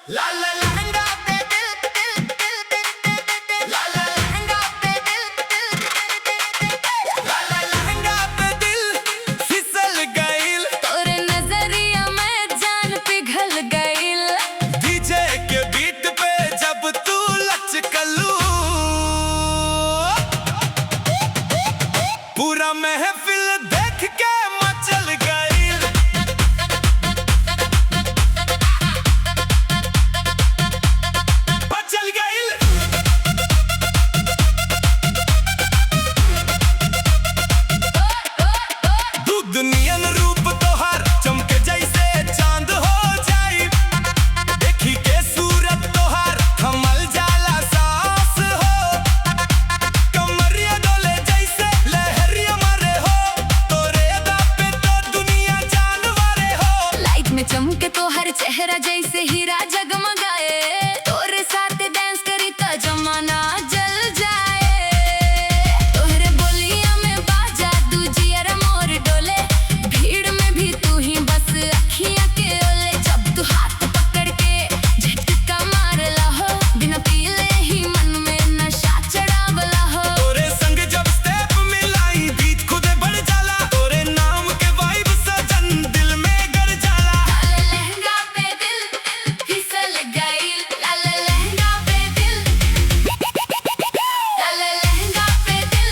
ला ला लहंगा पे दिल ला ला लहंगा पे दिल ला ला लहंगा पे दिल फिसल गइल तोरे नजरिया में जान पिघल गइल। डीजे के बीट पे जब तू लचकलू पूरा महफिल देख के मचल गइल। दुनियन रूप तोहार चमके जैसे चांद हो जाई देखी के सूरत तोहार थमल जाला सांस हो कमरिया डोले जैसे लहरिया मारे हो तोरे अदा पे तो दुनिया जानवरे हो। लाइट में चमके तो हर चेहरा जैसे हीरा जगमगाए तोरे साथ डांस करी तो जमाना जल जाए। तोहरे बोलिया में बाजा दूजिया मोर डोले भीड़ में भी तू ही बस अखियां के ओले। जब तू हाथ पकड़ के झटका मारला हो बिना पीले ही मन में नशा चढ़ावला हो। तोरे संग जब स्टेप मिलाई बीट खुदे बढ़ जाला तोरे नाम के वाइब सजन दिल में गड़ जाला। लाला लहंगा पे दिल फिसल गइल लाला लहंगा पे दिल लाला लहंगा पे दिल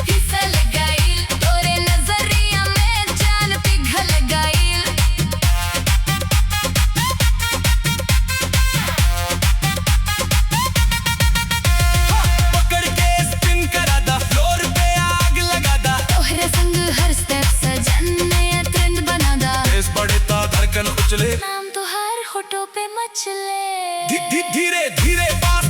फिसल गइल तोरे नजरिया में जान पिघल गइल। पकड़ के स्पिन करा दा फ्लोर पे आग लगा दा तोहरे संग हर स्टेप सजन नया ट्रेंड बना दा। तेज पड़े ता धड़कन उछले नाम तो हर होठों पे मचले धीरे धीरे पास